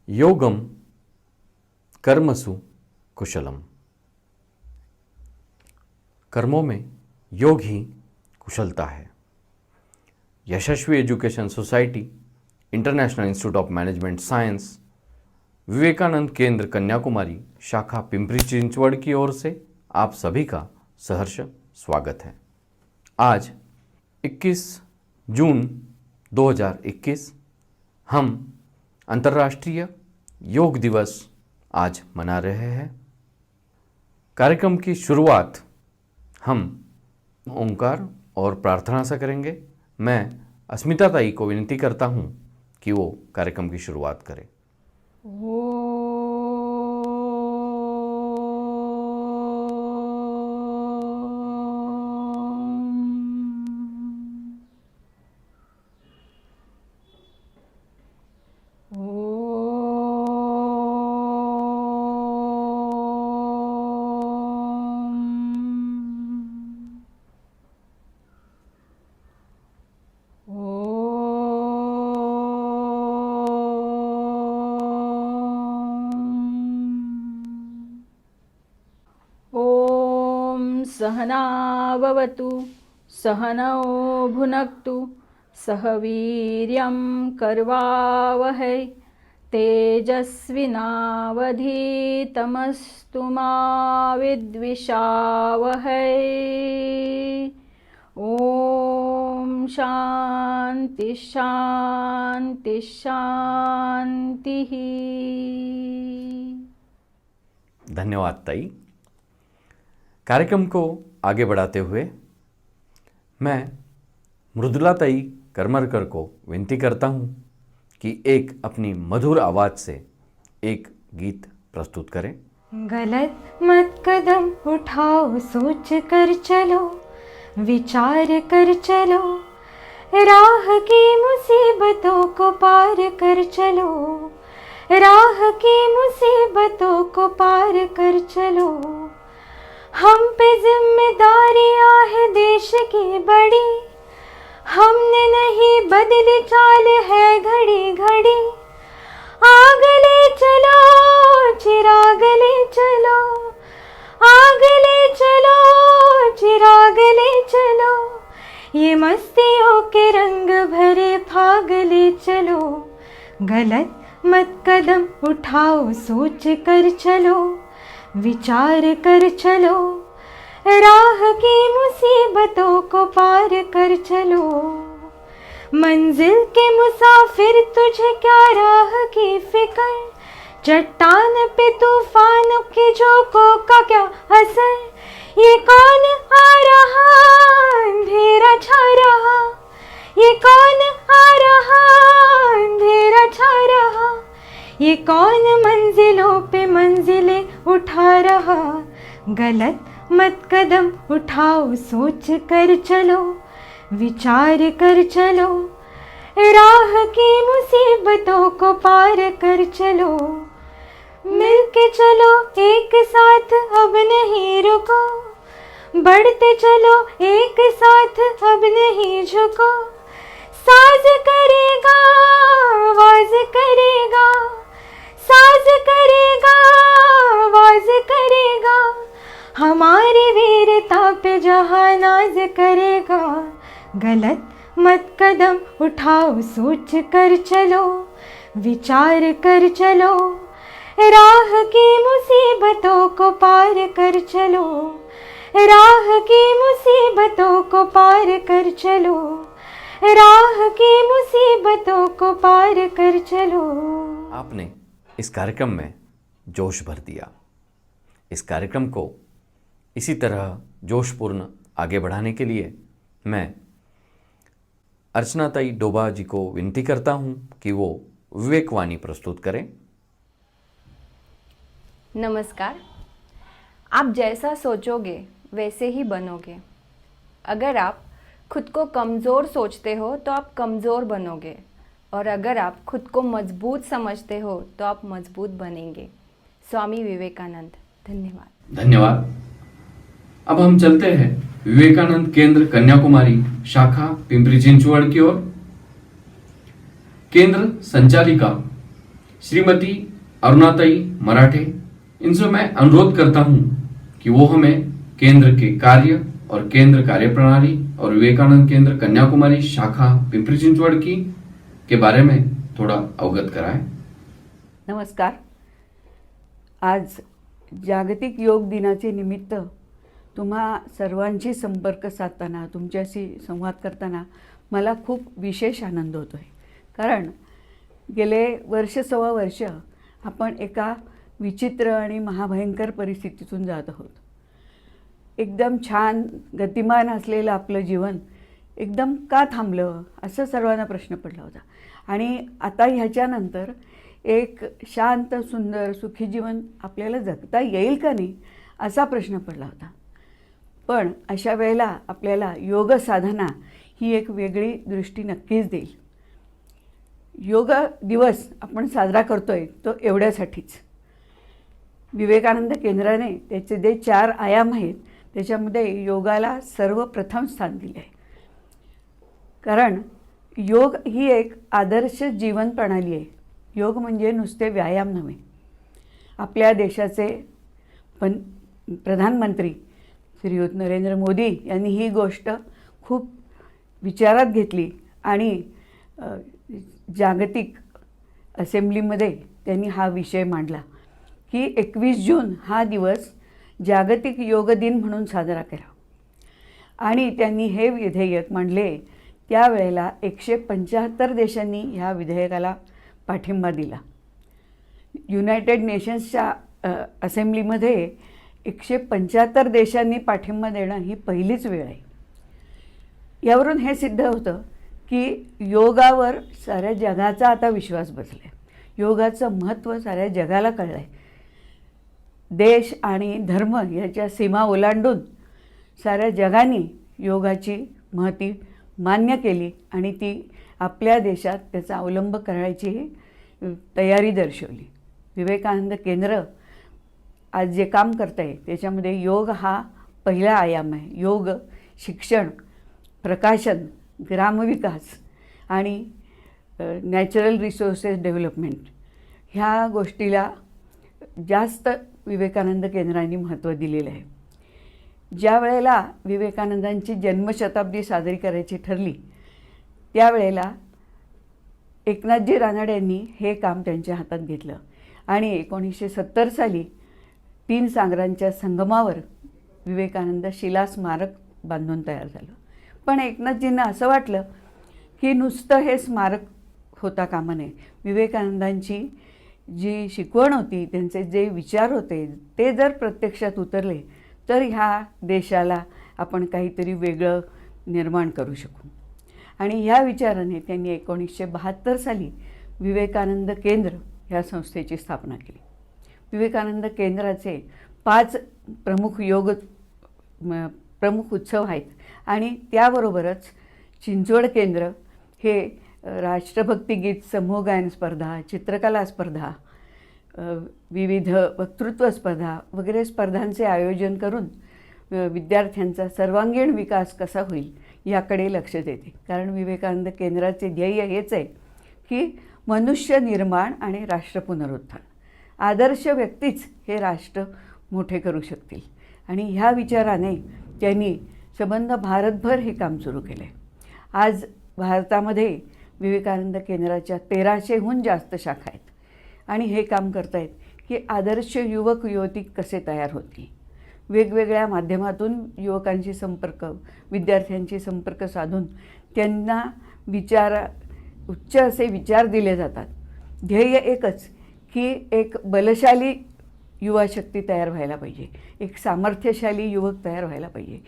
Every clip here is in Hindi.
योगम कर्मसु कुशलम। कर्मों में योग ही कुशलता है। Yashasvi education society, international institute of management science, Vivekananda Kendra Kanyakumari, शाखा पिंपरी चिंचवड़ की ओर से आप सभी का सहर्ष स्वागत है। आज 21 जून 2021 हम अंतर्राष्ट्रीय योग दिवस आज मना रहे हैं। कार्यक्रम की शुरुआत हम ओंकार और प्रार्थना से करेंगे। मैं अस्मिता ताई को विनती करता हूँ कि वो कार्यक्रम की शुरुआत करें। सहनाववतु सहनौ भुनक्तु सह वीर्यं करवावहै तेजस्विनावधीतमस्तु मा विद्विषावहै। ओम शांति शांति शांति। धन्यवाद ताई। कार्यक्रम को आगे बढ़ाते हुए मैं मृदुला ताई करमरकर को विनती करता हूँ कि एक अपनी मधुर आवाज़ से एक गीत प्रस्तुत करें। गलत मत कदम उठाओ, सोच कर चलो, विचार कर चलो, राह की मुसीबतों को पार कर चलो, राह की मुसीबतों को पार कर चलो। हम पे जिम्मेदारियां है देश की बड़ी, हमने नहीं बदली चाल है घड़ी घड़ी। आग ले चलो चिराग ले चलो, आग ले चलो चिराग ले चलो, ये मस्तियों के रंग भरे फाग ले चलो। गलत मत कदम उठाओ, सोच कर चलो, विचार कर चलो, राह की मुसीबतों को पार कर चलो। मंजिल के मुसाफिर तुझे क्या राह की फिक्र, चट्टान पे तूफानों के झोंकों का क्या असर। ये कौन आ रहा अंधेरा छा रहा, ये कौन आ रहा अंधेरा छा रहा, ये कौन मंजिलों पे मंजिलें उठा रहा। गलत मत कदम उठाओ, सोच कर चलो, विचार कर चलो, राह की मुसीबतों को पार कर चलो। मिल के चलो एक साथ, अब नहीं रुको, बढ़ते चलो एक साथ, अब नहीं झुको। साज करेगा आवाज करेगा, साज करेगा आवाज करेगा, हमारी वीरता पे जहां नाज करेगा। गलत मत कदम उठाओ, सोच कर चलो, विचार कर चलो, राह की मुसीबतों को पार कर चलो, राह की मुसीबतों को पार कर चलो, राह की मुसीबतों को पार कर चलो। आपने इस कार्यक्रम में जोश भर दिया। इस कार्यक्रम को इसी तरह जोशपूर्ण आगे बढ़ाने के लिए मैं अर्चना ताई डोबा जी को विनती करता हूं कि वो विवेकवाणी प्रस्तुत करें। नमस्कार। आप जैसा सोचोगे वैसे ही बनोगे। अगर आप खुद को कमज़ोर सोचते हो तो आप कमज़ोर बनोगे, और अगर आप खुद को मजबूत समझते हो तो आप मजबूत बनेंगे। स्वामी विवेकानंद। धन्यवाद। धन्यवाद। अब हम चलते हैं विवेकानंद केंद्र कन्याकुमारी, शाखा पिंपरी चिंचवड़ की ओर। केंद्र संचालिका श्रीमती अरुणाताई मराठे, इनसे मैं अनुरोध करता हूं कि वो हमें केंद्र के कार्य और केंद्र कार्य प्रणाली और विवेकानंद केंद्र कन्याकुमारी शाखा पिंपरी चिंचवड की के बारे में थोड़ा अवगत कराएं। नमस्कार. आज जागतिक योग दिनाचे निमित्त तुम्हा सर्वांशी संपर्क साधताना, तुमच्याशी संवाद करताना मला खूप विशेष आनंद होतो आहे. कारण गेले सव्वा वर्ष आपण एका विचित्र आणि महाभयंकर परिस्थितीतून जात आहोत. एकदम छान गतिमान असलेलं आपलं जीवन एकदम का थांबलं असं सर्वांना प्रश्न पडला होता. आणि आता ह्याच्यानंतर एक शांत सुंदर सुखी जीवन आपल्याला जगता येईल का नाही असा प्रश्न पडला होता. पण अशा वेळेला आपल्याला योग साधना ही एक वेगळी दृष्टी नक्कीच देईल. योग दिवस आपण साजरा करतोय तो एवढ्यासाठीच. विवेकानंद केंद्राने त्याचे जे 4 आयाम आहेत त्याच्यामध्ये योगाला सर्वप्रथम स्थान दिले आहे. कारण योग ही एक आदर्श जीवन प्रणाली आहे. योग म्हणजे नुसते व्यायाम नव्हे. आपल्या देशाचे प्रधानमंत्री श्रीयुत नरेंद्र मोदी यांनी ही गोष्ट खूप विचारात घेतली आणि जागतिक असेंब्लीमध्ये त्यांनी हा विषय मांडला की 21 जून हा दिवस जागतिक योग दिन म्हणून साजरा केला. आणि त्यांनी हे विधेयक मांडले त्यावेळेला 175 देशांनी ह्या विधेयकाला पाठिंबा दिला. युनायटेड नेशन्सच्या असेंब्लीमध्ये 175 देशांनी पाठिंबा देणं ही पहिलीच वेळ आहे. यावरून हे सिद्ध होतं की योगावर साऱ्या जगाचा आता विश्वास बसला आहे. योगाचं महत्त्व साऱ्या जगाला कळलं आहे. देश आणि धर्म याच्या सीमा ओलांडून साऱ्या जगाने योगाची महती मान्य केली आणि ती आपल्या देशात त्याचा अवलंब करण्याची तयारी दर्शवली. विवेकानंद केंद्र आज जे काम करत आहे त्याच्यामध्ये योग हा पहिला आयाम आहे. योग शिक्षण, प्रकाशन, ग्रामविकास आणि नॅचरल रिसोर्सेस डेव्हलपमेंट ह्या गोष्टीला जास्त विवेकानंद केंद्रांनी महत्त्व दिलेलं आहे. ज्या वेळेला विवेकानंदांची जन्मशताब्दी साजरी करायची ठरली त्यावेळेला एकनाथजी रानडे यांनी हे काम त्यांच्या हातात घेतलं आणि 1970 साली 3 सागरांच्या संगमावर विवेकानंद शिला स्मारक बांधून तयार झालं. पण एकनाथजींना असं वाटलं की नुसतं हे स्मारक होता कामा नये. विवेकानंदांची जी शिकवण होती, त्यांचे जे विचार होते ते जर प्रत्यक्षात उतरले तर ह्या देशाला आपण काहीतरी वेगळं निर्माण करू शकू. आणि ह्या विचाराने त्यांनी 1972 साली विवेकानंद केंद्र ह्या संस्थेची स्थापना केली. विवेकानंद केंद्राचे 5 प्रमुख उत्सव आहेत आणि त्याबरोबरच चिंचवड केंद्र हे राष्ट्रभक्ती गीत समूह गायन स्पर्धा, चित्रकला स्पर्धा, विविध वक्तृत्व स्पर्धा वगैरे स्पर्धांचे आयोजन करून विद्यार्थ्यांचा सर्वांगीण विकास कसा होईल याकडे लक्ष देते. कारण विवेकानंद केंद्राचे ध्येय हेच आहे की मनुष्य निर्माण आणि राष्ट्र पुनरुत्थान. आदर्श व्यक्तीच हे राष्ट्र मोठे करू शकतील. आणि ह्या विचाराने त्यांनी संबंध भारतभर हे काम सुरू केलं आहे. आज भारतामध्ये विवेकानंद केंद्राच्या 1300हून जास्त शाखा आहेत आणि हे काम करत आहेत की आदर्श युवक युवती कसे तयार होतील. वेगवेगळ्या माध्यमातून युवकांशी संपर्क, विद्यार्थ्यांशी संपर्क साधून त्यांना उच्च असे विचार दिले जातात. ध्येय एकच की एक बलशाली युवाशक्ती तयार व्हायला पाहिजे, एक सामर्थ्यशाली युवक तयार व्हायला पाहिजे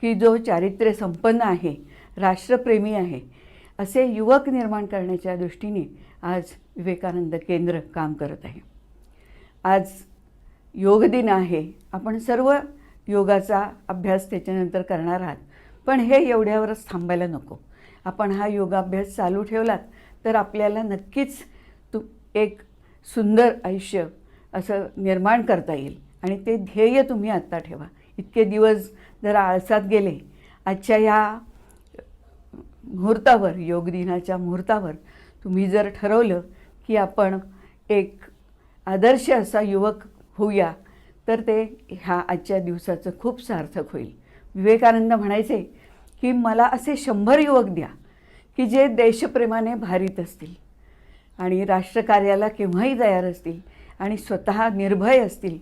की जो चारित्र्य संपन्न आहे, राष्ट्रप्रेमी आहे, असे युवक निर्माण करण्याच्या दृष्टीने आज विवेकानंद केंद्र काम करत आहे. आज योग दिन आहे. आपण सर्व योगाचा अभ्यास त्याच्यानंतर करणार आहात. पण हे एवढ्यावरच थांबायला नको. आपण हा योगाभ्यास चालू ठेवलात तर आपल्याला नक्कीच एक सुंदर आयुष्य असं निर्माण करता येईल. आणि ते ध्येय तुम्ही आत्ता ठेवा. इतके दिवस जरा आळसात गेले, आजच्या या मुहूर्तावर, योग दिनाच्या मुहूर्तावर तुम्ही जर ठरवलं की आपण एक आदर्श असा युवक होऊया तर ते ह्या आजच्या दिवसाचं खूप सार्थक होईल. विवेकानंद म्हणायचे की मला असे 100 युवक द्या की जे देशप्रेमाने भारित असतील आणि राष्ट्रकार्याला केव्हाही तयार असतील आणि स्वतः निर्भय असतील,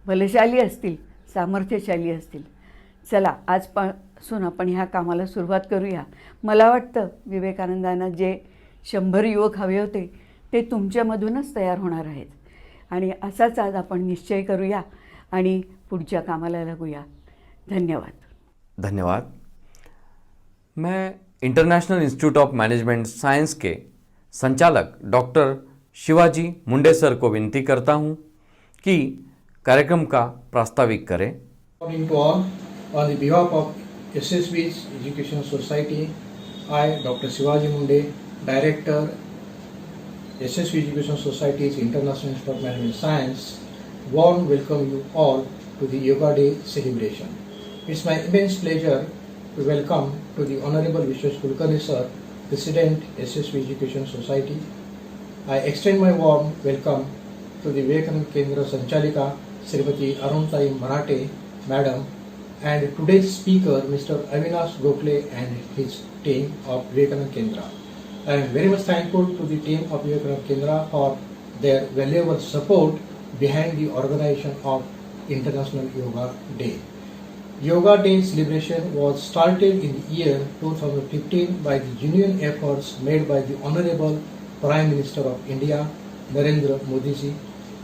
बलशाली असतील, सामर्थ्यशाली असतील. चला आजपासून आपण ह्या कामाला सुरुवात करूया. मला वाटतं विवेकानंदांना जे 100 युवक हवे होते ते तुमच्यामधूनच तयार होणार आहेत आणि असाच आज आपण निश्चय करूया आणि पुढच्या कामाला लागूया. धन्यवाद. धन्यवाद. मैं international institute of management science के संचालक डॉक्टर शिवाजी मुंडे सर को विनती करता हूं कि कार्यक्रम का प्रास्ताविक करें. Morning to all. On the behalf of SSV's Education Society, I, Dr. Shivaji Munde, Director, SSV Education Society's International Institute of Management Science, warm welcome you all to the Yoga Day celebration. It's my immense pleasure to welcome to the Honorable Vishwesh Kulkarni Sir, President, SSV Education Society. I extend my warm welcome to the Vivekanand Kendra Sanchalika, Srimati Aruntai Marathe, Madam, and today's speaker, Mr. Avinash Gokhale and his team of Vivekanand Kendra. I am very much thankful to the team of Vivekanand Kendra for their valuable support behind the organization of International Yoga Day. Yoga Day celebration was started in the year 2015 by the genuine efforts made by the Honorable Prime Minister of India, Narendra Modi ji,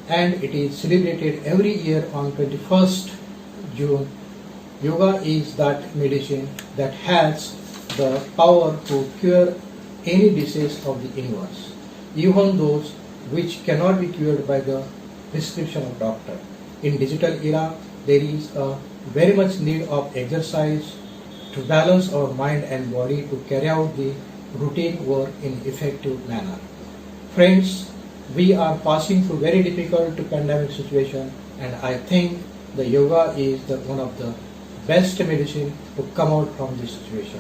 and it is celebrated every year on 21st June. Yoga is that medicine that has the power to cure any disease of the universe, even those which cannot be cured by the prescription of doctor. In digital era, there is a very much need of exercise to balance our mind and body to carry out the routine work in effective manner. Friends, we are passing through very difficult pandemic situation, and I think the yoga is one of the best medicine to come out from this situation.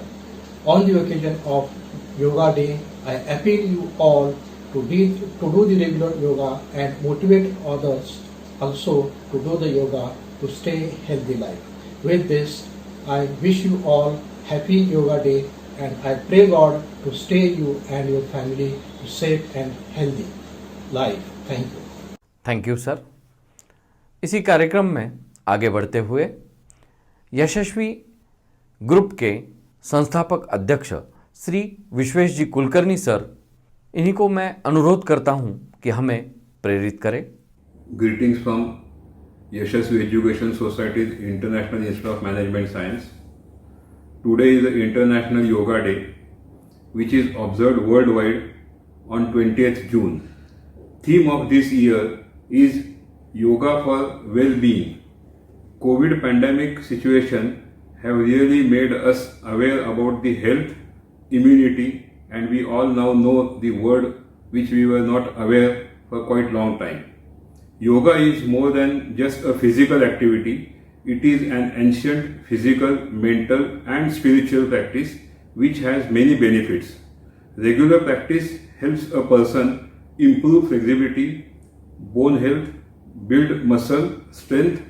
On the occasion of Yoga Day, I appeal you all to do the regular yoga and motivate others also to do the yoga to stay healthy life. With this, I wish you all happy Yoga Day, and I pray God to stay you and your family to safe and healthy life. Thank you. Thank you sir. इसी कार्यक्रम में आगे बढ़ते हुए यशस्वी ग्रुप के संस्थापक अध्यक्ष श्री विश्वेश जी कुलकर्णी सर, इन्हीं को मैं अनुरोध करता हूं कि हमें प्रेरित करें. Greetings from Yashasvi Education Society's International Institute of Management Science. Today is the International Yoga Day, which is observed worldwide on 20th June. Theme of this year is Yoga for Well-being. COVID pandemic situation have really made us aware about the health, immunity, and we all now know the word which we were not aware for quite long time. Yoga is more than just a physical activity. It is an ancient physical, mental and spiritual practice which has many benefits. Regular practice helps a person improve flexibility, bone health, build muscle strength,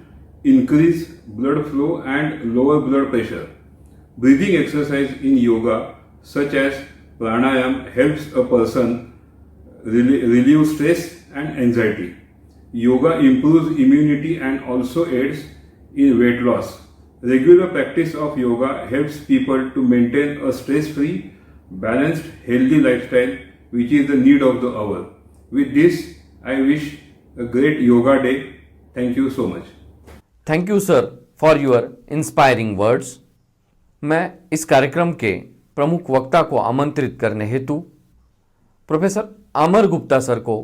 increase blood flow and lower blood pressure. Breathing exercise in yoga such as pranayam helps a person relieve stress and anxiety. Yoga improves immunity and also aids in weight loss. Regular practice of yoga helps people to maintain a stress-free, balanced, healthy lifestyle which is the need of the hour. With this, I wish a great yoga day. Thank you so much. Thank you sir for your inspiring words. मैं इस कार्यक्रम के प्रमुख वक्ता को आमंत्रित करने हेतु प्रोफेसर अमर गुप्ता सर को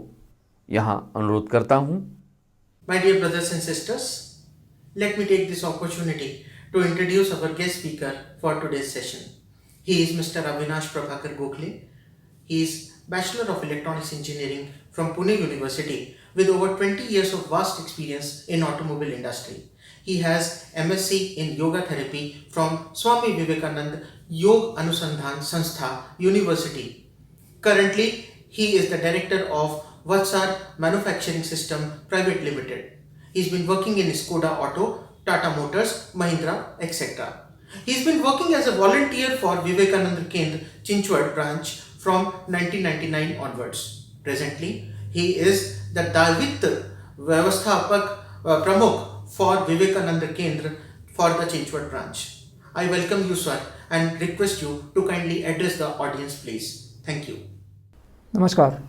यहाँ अनुरोध करता हूँ. My dear brothers and sisters, let me take this opportunity to introduce our guest speaker for today's session. He is Mr. Avinash Prabhakar Gokhale. He is Bachelor of Electronics Engineering from Pune University with over 20 years of vast experience in automobile industry. He has MSc in Yoga Therapy from Swami Vivekanand Yog Anusandhan Sanstha University. Currently, he is the director of Vatsar Manufacturing System Private Limited. He's been working in Skoda Auto, Tata Motors, Mahindra, etc. He's been working as a volunteer for Vivekananda Kendra, Chinchwad branch from 1999 onwards. Presently, he is the Davitt Vyavasthapak Pramukh for Vivekananda Kendra for the Chinchwad branch. I welcome you, sir, and request you to kindly address the audience, please. Thank you. नमस्कार।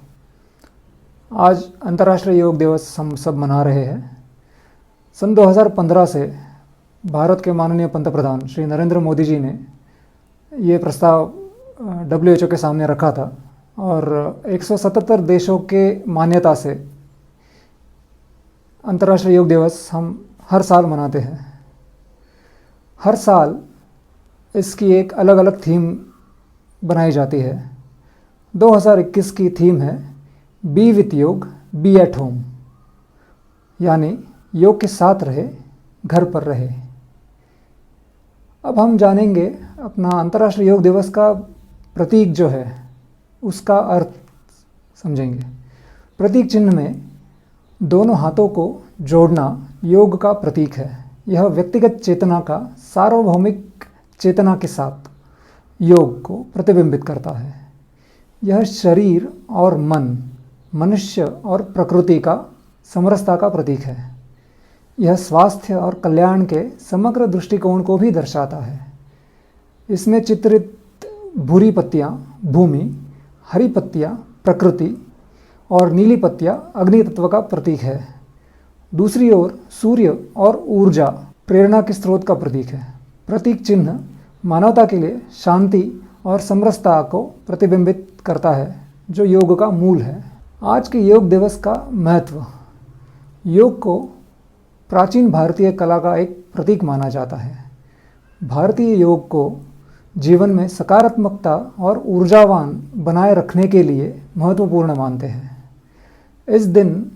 आज अंतर्राष्ट्रीय योग दिवस हम सब मना रहे हैं। सन 2015 से भारत के माननीय पंतप्रधान श्री नरेंद्र मोदी जी ने ये प्रस्ताव WHO के सामने रखा था और 177 देशों के मान्यता से अंतर्राष्ट्रीय योग दिवस हम हर साल मनाते हैं। हर साल इसकी एक अलग अलग थीम बनाई जाती है। 2021 की थीम है बी विथ योग, बी एट होम, यानी योग के साथ रहे, घर पर रहे। अब हम जानेंगे अपना अंतर्राष्ट्रीय योग दिवस का प्रतीक जो है उसका अर्थ समझेंगे। प्रतीक चिन्ह में दोनों हाथों को जोड़ना योग का प्रतीक है। यह व्यक्तिगत चेतना का सार्वभौमिक चेतना के साथ योग को प्रतिबिंबित करता है। यह शरीर और मन, मनुष्य और प्रकृति का समरसता का प्रतीक है। यह स्वास्थ्य और कल्याण के समग्र दृष्टिकोण को भी दर्शाता है। इसमें चित्रित भूरी पत्तियाँ भूमि, हरी पत्तियाँ प्रकृति और नीली पत्तियाँ अग्नि तत्व का प्रतीक है। दूसरी ओर सूर्य और ऊर्जा प्रेरणा के स्रोत का प्रतीक है। प्रतीक चिन्ह मानवता के लिए शांति और समरसता को प्रतिबिंबित करता है, जो योग का मूल है। आज के योग दिवस का महत्व। योग को प्राचीन भारतीय कला का एक प्रतीक माना जाता है। भारतीय योग को जीवन में सकारात्मकता और ऊर्जावान बनाए रखने के लिए महत्वपूर्ण मानते हैं। इस दिन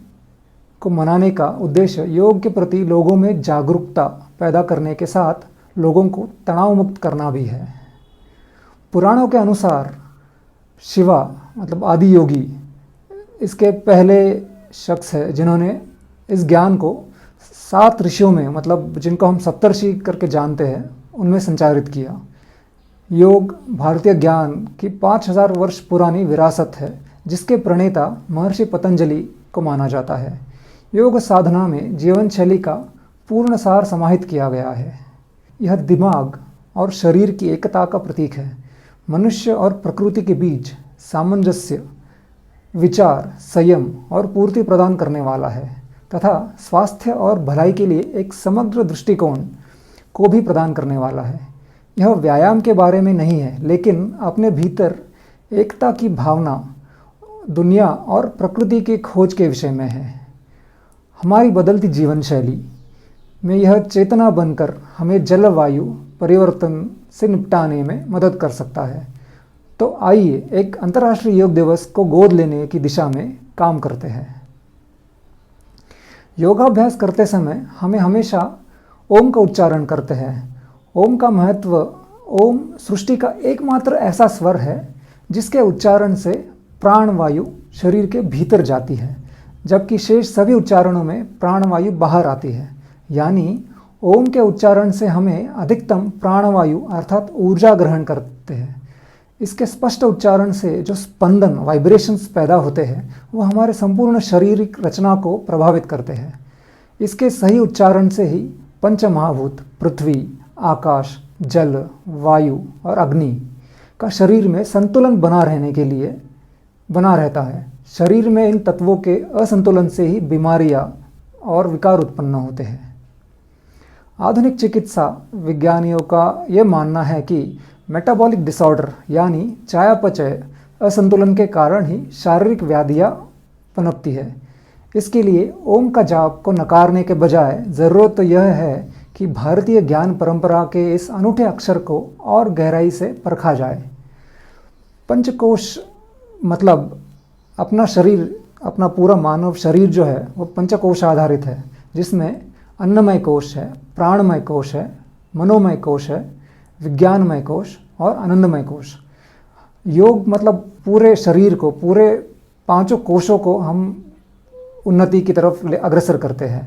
को मनाने का उद्देश्य योग के प्रति लोगों में जागरूकता पैदा करने के साथ लोगों को तनाव मुक्त करना भी है। पुराणों के अनुसार शिवा मतलब आदि योगी इसके पहले शख्स है जिन्होंने इस ज्ञान को 7 ऋषियों में, मतलब जिनको हम सप्तर्षि करके जानते हैं, उनमें संचारित किया। योग भारतीय ज्ञान की 5000 वर्ष पुरानी विरासत है, जिसके प्रणेता महर्षि पतंजलि को माना जाता है। योग साधना में जीवन शैली का पूर्ण सार समाहित किया गया है। यह दिमाग और शरीर की एकता का प्रतीक है। मनुष्य और प्रकृति के बीच सामंजस्य, विचार, संयम और पूर्ति प्रदान करने वाला है तथा स्वास्थ्य और भलाई के लिए एक समग्र दृष्टिकोण को भी प्रदान करने वाला है। यह व्यायाम के बारे में नहीं है, लेकिन अपने भीतर एकता की भावना, दुनिया और प्रकृति की खोज के विषय में है। हमारी बदलती जीवन शैली में यह चेतना बनकर हमें जलवायु परिवर्तन से निपटाने में मदद कर सकता है। तो आइए एक अंतर्राष्ट्रीय योग दिवस को गोद लेने की दिशा में काम करते हैं। योगाभ्यास करते समय हमें हमेशा ओम का उच्चारण करते हैं। ओम का महत्व, ओम सृष्टि का एकमात्र ऐसा स्वर है जिसके उच्चारण से प्राणवायु शरीर के भीतर जाती है, जबकि शेष सभी उच्चारणों में प्राणवायु बाहर आती है। यानी ओम के उच्चारण से हमें अधिकतम प्राणवायु अर्थात ऊर्जा ग्रहण करते हैं। इसके स्पष्ट उच्चारण से जो स्पंदन, वाइब्रेशंस पैदा होते हैं, वो हमारे संपूर्ण शारीरिक रचना को प्रभावित करते हैं। इसके सही उच्चारण से ही पंचमहाभूत पृथ्वी, आकाश, जल, वायु और अग्नि का शरीर में संतुलन बना रहता है। शरीर में इन तत्वों के असंतुलन से ही बीमारियां और विकार उत्पन्न होते हैं। आधुनिक चिकित्सा विज्ञानियों का यह मानना है कि मेटाबॉलिक डिसऑर्डर यानी चयापचय असंतुलन के कारण ही शारीरिक व्याधियां पनपती है। इसके लिए ओम का जाप को नकारने के बजाय ज़रूरत तो यह है कि भारतीय ज्ञान परंपरा के इस अनूठे अक्षर को और गहराई से परखा जाए। पंचकोश मतलब अपना शरीर, अपना पूरा मानव शरीर जो है वो पंचकोश आधारित है, जिसमें अन्नमय कोश है, प्राणमय कोश है, मनोमय कोश है, विज्ञानमय कोश और आनंदमय कोश। योग मतलब पूरे शरीर को, पूरे पांचों कोशों को हम उन्नति की तरफ अग्रसर करते हैं।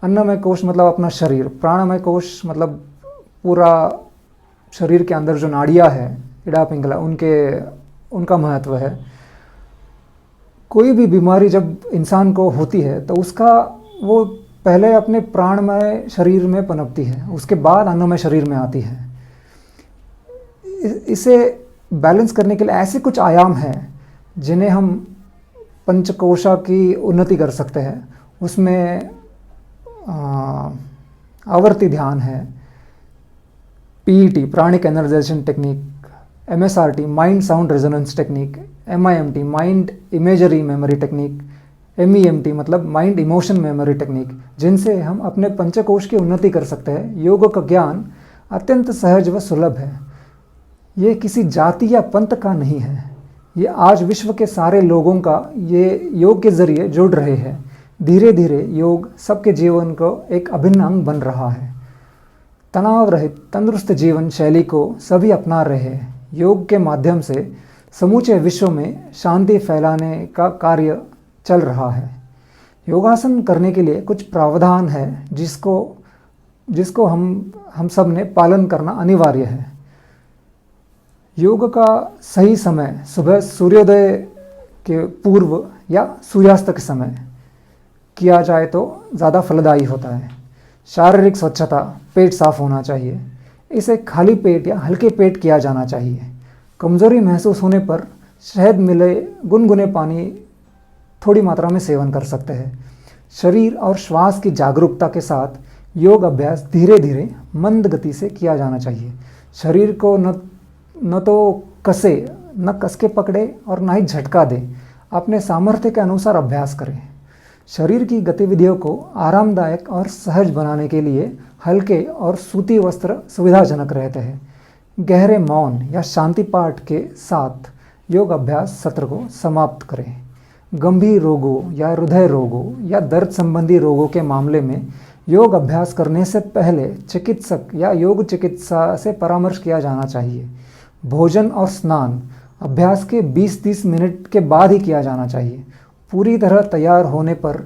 अन्नमय कोश मतलब अपना शरीर, प्राणमय कोश मतलब पूरा शरीर के अंदर जो नाड़ियाँ है, इड़ा पिंगला, उनका महत्व है। कोई भी बीमारी जब इंसान को होती है तो उसका वो पहले अपने प्राणमय शरीर में पनपती है, उसके बाद अन्नमय शरीर में आती है। इसे बैलेंस करने के लिए ऐसे कुछ आयाम हैं जिन्हें हम पंचकोशा की उन्नति कर सकते हैं। उसमें आवर्ती ध्यान है, PET pranic energization technique, MSRT mind sound resonance technique, MIMT mind imagery memory technique, MEMT मतलब माइंड इमोशन मेमोरी टेक्निक, जिनसे हम अपने पंचकोश की उन्नति कर सकते हैं। योग का ज्ञान अत्यंत सहज व सुलभ है। ये किसी जाति या पंथ का नहीं है। ये आज विश्व के सारे लोगों का ये योग के जरिए जुड़ रहे हैं। धीरे धीरे योग सबके जीवन को एक अभिन्न अंग बन रहा है। तनाव रहित तंदुरुस्त जीवन शैली को सभी अपना रहे हैं। योग के माध्यम से समूचे विश्व में शांति फैलाने का कार्य चल रहा है। योगासन करने के लिए कुछ प्रावधान है जिसको हम सब ने पालन करना अनिवार्य है। योग का सही समय सुबह सूर्योदय के पूर्व या सूर्यास्त के समय किया जाए तो ज़्यादा फलदायी होता है। शारीरिक स्वच्छता, पेट साफ होना चाहिए। इसे खाली पेट या हल्के पेट किया जाना चाहिए। कमज़ोरी महसूस होने पर शहद मिले गुनगुने पानी थोड़ी मात्रा में सेवन कर सकते हैं। शरीर और श्वास की जागरूकता के साथ योग अभ्यास धीरे धीरे मंद गति से किया जाना चाहिए। शरीर को न तो कस के पकड़े और न ही झटका दे। अपने सामर्थ्य के अनुसार अभ्यास करें। शरीर की गतिविधियों को आरामदायक और सहज बनाने के लिए हल्के और सूती वस्त्र सुविधाजनक रहते हैं। गहरे मौन या शांति पाठ के साथ योग अभ्यास सत्र को समाप्त करें। गंभीर रोगों या हृदय रोगों या दर्द संबंधी रोगों के मामले में योग अभ्यास करने से पहले चिकित्सक या योग चिकित्सा से परामर्श किया जाना चाहिए। भोजन और स्नान अभ्यास के 20-30 मिनट के बाद ही किया जाना चाहिए। पूरी तरह तैयार होने पर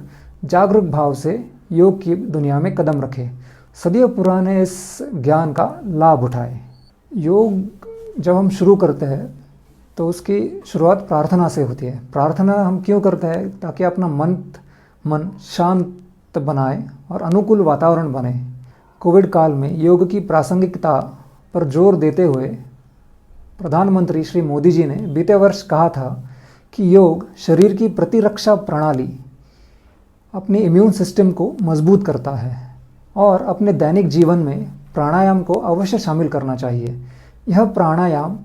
जागरूक भाव से योग की दुनिया में कदम रखें। सदियों पुराने इस ज्ञान का लाभ उठाएं। योग जब हम शुरू करते हैं तो उसकी शुरुआत प्रार्थना से होती है। प्रार्थना हम क्यों करते हैं? ताकि अपना मन शांत बनाए और अनुकूल वातावरण बने। कोविड काल में योग की प्रासंगिकता पर जोर देते हुए प्रधानमंत्री श्री मोदी जी ने बीते वर्ष कहा था कि योग शरीर की प्रतिरक्षा प्रणाली, अपनी इम्यून सिस्टम को मजबूत करता है और अपने दैनिक जीवन में प्राणायाम को अवश्य शामिल करना चाहिए। यह प्राणायाम,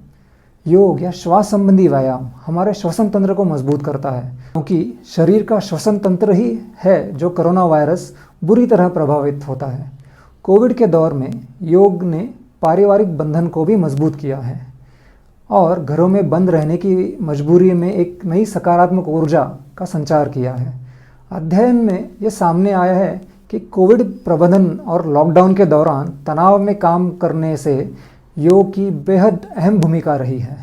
योग या श्वास संबंधी व्यायाम हमारे श्वसन तंत्र को मजबूत करता है, क्योंकि शरीर का श्वसन तंत्र ही है जो कोरोना वायरस बुरी तरह प्रभावित होता है। कोविड के दौर में योग ने पारिवारिक बंधन को भी मजबूत किया है और घरों में बंद रहने की मजबूरी में एक नई सकारात्मक ऊर्जा का संचार किया है। अध्ययन में ये सामने आया है कि कोविड प्रबंधन और लॉकडाउन के दौरान तनाव में काम करने से योग की बेहद अहम भूमिका रही है।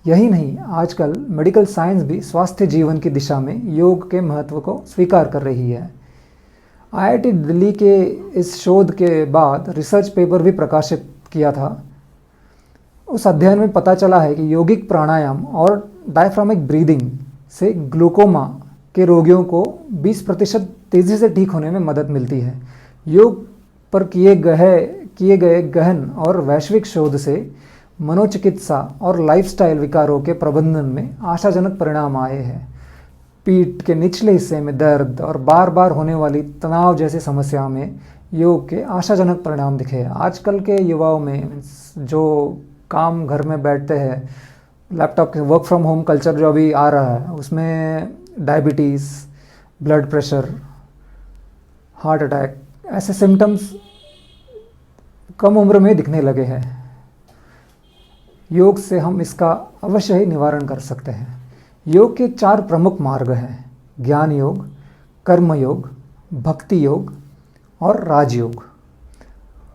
यही नहीं, आजकल मेडिकल साइंस भी स्वास्थ्य जीवन की दिशा में योग के महत्व को स्वीकार कर रही है। IIT दिल्ली के इस शोध के बाद रिसर्च पेपर भी प्रकाशित किया था। उस अध्ययन में पता चला है कि यौगिक प्राणायाम और डायफ्रामिक ब्रीदिंग से ग्लूकोमा के रोगियों को 20% तेज़ी से ठीक होने में मदद मिलती है। योग पर किए गए गहन और वैश्विक शोध से मनोचिकित्सा और लाइफस्टाइल विकारों के प्रबंधन में आशाजनक परिणाम आए हैं। पीठ के निचले हिस्से में दर्द और बार बार होने वाली तनाव जैसी समस्या में योग के आशाजनक परिणाम दिखे हैं। आजकल के युवाओं में जो काम घर में बैठते हैं, लैपटॉप के वर्क फ्रॉम होम कल्चर जो अभी आ रहा है, उसमें diabetes, blood pressure, heart attack ऐसे सिम्टम्स कम उम्र में दिखने लगे हैं। योग से हम इसका अवश्य ही निवारण कर सकते हैं। योग के 4 प्रमुख मार्ग हैं: ज्ञान योग, कर्म योग, भक्ति योग और राजयोग।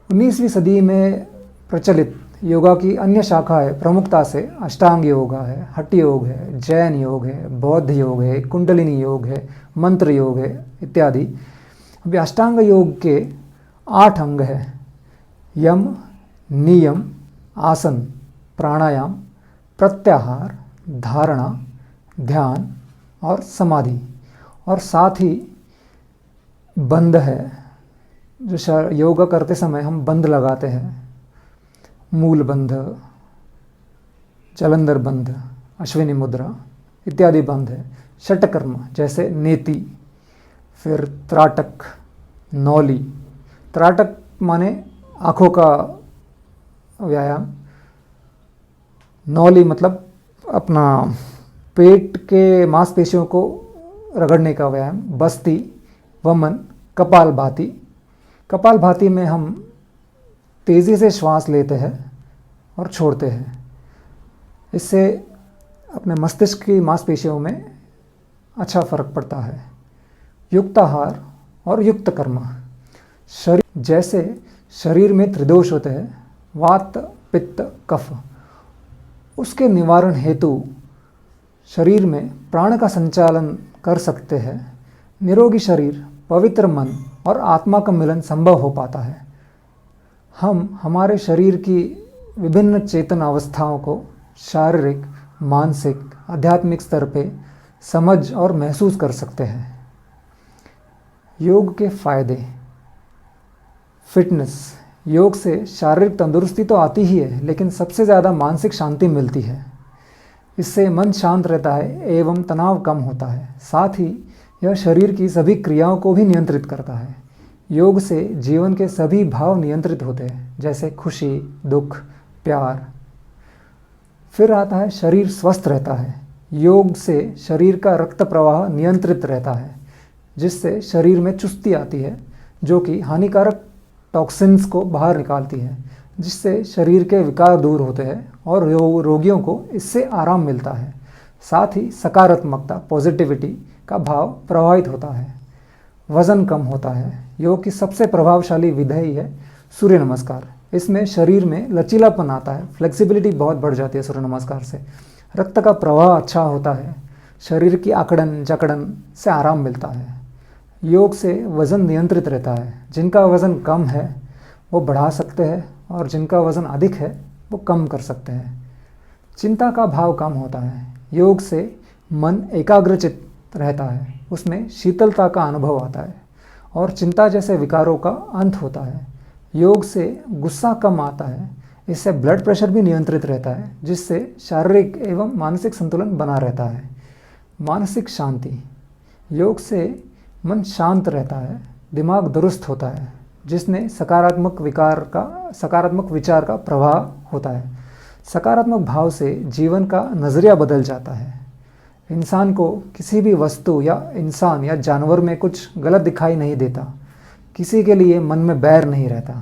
19वीं सदी में प्रचलित योगा की अन्य शाखाएं प्रमुखता से अष्टांग योग है, हठ योग है, जैन योग है, बौद्ध योग है, कुंडलिनी योग है, मंत्र योग है इत्यादि। अभी अष्टांग योग के 8 अंग हैं: यम, नियम, आसन, प्राणायाम, प्रत्याहार, धारणा, ध्यान और समाधि। और साथ ही बंद है, जो योगा करते समय हम बंद लगाते हैं, मूल बंध, जलंधर बंध, अश्विनी मुद्रा इत्यादि बंध है। षटकर्म जैसे नेति, फिर त्राटक, नौली। त्राटक माने आँखों का व्यायाम, नौली मतलब अपना पेट के मांसपेशियों को रगड़ने का व्यायाम, बस्ती, वमन, कपालभाति। कपालभाति में हम तेज़ी से श्वास लेते हैं और छोड़ते हैं। इससे अपने मस्तिष्क की मांसपेशियों में अच्छा फर्क पड़ता है। युक्त आहार और युक्त कर्म। शरीर जैसे शरीर में त्रिदोष होते हैं, वात, पित्त, कफ, उसके निवारण हेतु शरीर में प्राण का संचालन कर सकते हैं। निरोगी शरीर, पवित्र मन और आत्मा का मिलन संभव हो पाता है। हम हमारे शरीर की विभिन्न चेतन अवस्थाओं को शारीरिक, मानसिक, आध्यात्मिक स्तर पे समझ और महसूस कर सकते हैं। योग के फायदे। फिटनेस। योग से शारीरिक तंदुरुस्ती तो आती ही है, लेकिन सबसे ज़्यादा मानसिक शांति मिलती है। इससे मन शांत रहता है एवं तनाव कम होता है। साथ ही यह शरीर की सभी क्रियाओं को भी नियंत्रित करता है। योग से जीवन के सभी भाव नियंत्रित होते हैं, जैसे खुशी, दुख, प्यार। फिर आता है शरीर स्वस्थ रहता है। योग से शरीर का रक्त प्रवाह नियंत्रित रहता है, जिससे शरीर में चुस्ती आती है, जो कि हानिकारक टॉक्सिन्स को बाहर निकालती है, जिससे शरीर के विकार दूर होते हैं और रोगियों को इससे आराम मिलता है। साथ ही सकारात्मकता, पॉजिटिविटी का भाव प्रभावित होता है। वज़न कम होता है। योग की सबसे प्रभावशाली विधि है सूर्य नमस्कार। इसमें शरीर में लचीलापन आता है, फ्लेक्सिबिलिटी बहुत बढ़ जाती है सूर्य नमस्कार से। रक्त का प्रवाह अच्छा होता है, शरीर की आकड़न जकड़न से आराम मिलता है। योग से वज़न नियंत्रित रहता है। जिनका वज़न कम है वो बढ़ा सकते हैं और जिनका वज़न अधिक है वो कम कर सकते हैं। चिंता का भाव कम होता है। योग से मन एकाग्रचित रहता है, उसमें शीतलता का अनुभव आता है और चिंता जैसे विकारों का अंत होता है। योग से गुस्सा कम आता है। इससे ब्लड प्रेशर भी नियंत्रित रहता है, जिससे शारीरिक एवं मानसिक संतुलन बना रहता है। मानसिक शांति। योग से मन शांत रहता है, दिमाग दुरुस्त होता है, जिसने सकारात्मक विचार का प्रभाव होता है। सकारात्मक भाव से जीवन का नज़रिया बदल जाता है। इंसान को किसी भी वस्तु या इंसान या जानवर में कुछ गलत दिखाई नहीं देता। किसी के लिए मन में बैर नहीं रहता।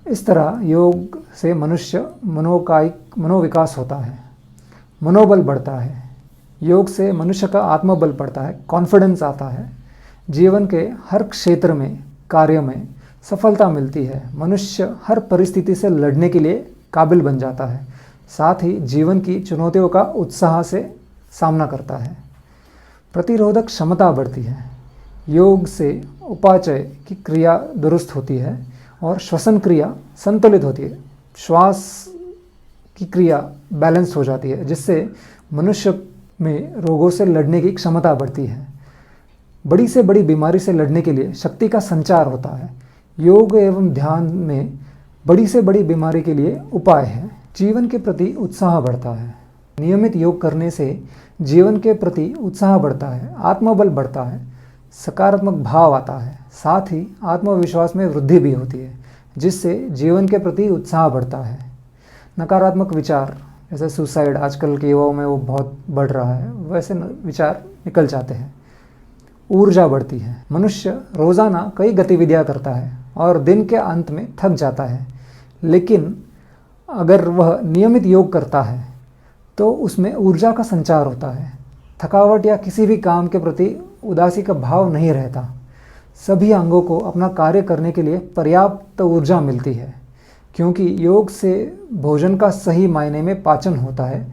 इस तरह योग से मनुष्य मनोविकास होता है, मनोबल बढ़ता है। योग से मनुष्य का आत्मबल बढ़ता है, कॉन्फिडेंस आता है। जीवन के हर क्षेत्र में, कार्य में सफलता मिलती है। मनुष्य हर परिस्थिति से लड़ने के लिए काबिल बन जाता है। साथ ही जीवन की चुनौतियों का उत्साह से सामना करता है। प्रतिरोधक क्षमता बढ़ती है। योग से उपाचय की क्रिया दुरुस्त होती है और श्वसन क्रिया संतुलित होती है। श्वास की क्रिया बैलेंस हो जाती है, जिससे मनुष्य में रोगों से लड़ने की क्षमता बढ़ती है। बड़ी से बड़ी बीमारी से लड़ने के लिए शक्ति का संचार होता है। योग एवं ध्यान में बड़ी से बड़ी बीमारी के लिए उपाय है। जीवन के प्रति उत्साह बढ़ता है। नियमित योग करने से जीवन के प्रति उत्साह बढ़ता है, आत्मबल बढ़ता है, सकारात्मक भाव आता है। साथ ही आत्मविश्वास में वृद्धि भी होती है, जिससे जीवन के प्रति उत्साह बढ़ता है। नकारात्मक विचार जैसे सुसाइड आजकल के युवाओं में वो बहुत बढ़ रहा है, वैसे विचार निकल जाते हैं। ऊर्जा बढ़ती है। मनुष्य रोज़ाना कई गतिविधियां करता है और दिन के अंत में थक जाता है, लेकिन अगर वह नियमित योग करता है तो उसमें ऊर्जा का संचार होता है। थकावट या किसी भी काम के प्रति उदासी का भाव नहीं रहता। सभी अंगों को अपना कार्य करने के लिए पर्याप्त ऊर्जा मिलती है, क्योंकि योग से भोजन का सही मायने में पाचन होता है,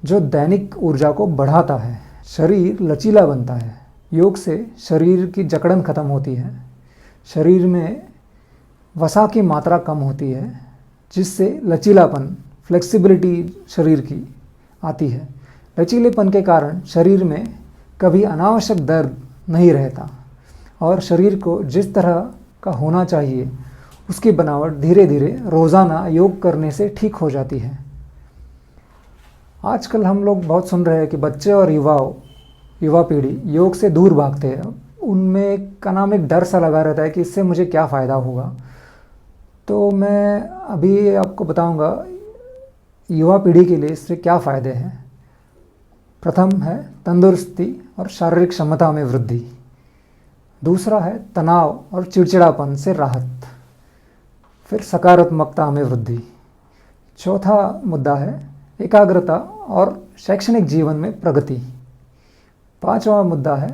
जो दैनिक ऊर्जा को बढ़ाता है। शरीर लचीला बनता है। योग से शरीर की जकड़न खत्म होती है। शरीर में वसा की मात्रा कम होती है, जिससे लचीलापन, फ्लेक्सिबिलिटी शरीर की आती है। लचीलेपन के कारण शरीर में कभी अनावश्यक दर्द नहीं रहता और शरीर को जिस तरह का होना चाहिए उसकी बनावट धीरे धीरे रोज़ाना योग करने से ठीक हो जाती है। आजकल हम लोग बहुत सुन रहे हैं कि बच्चे और युवा पीढ़ी योग से दूर भागते हैं। उनमें एक डर सा लगा रहता है कि इससे मुझे क्या फ़ायदा होगा। तो मैं अभी आपको बताऊंगा युवा पीढ़ी के लिए इससे क्या फ़ायदे हैं। प्रथम है तंदुरुस्ती और शारीरिक क्षमता में वृद्धि। दूसरा है तनाव और चिड़चिड़ापन से राहत। फिर सकारात्मकता में वृद्धि। चौथा मुद्दा है एकाग्रता और शैक्षणिक जीवन में प्रगति। पांचवा मुद्दा है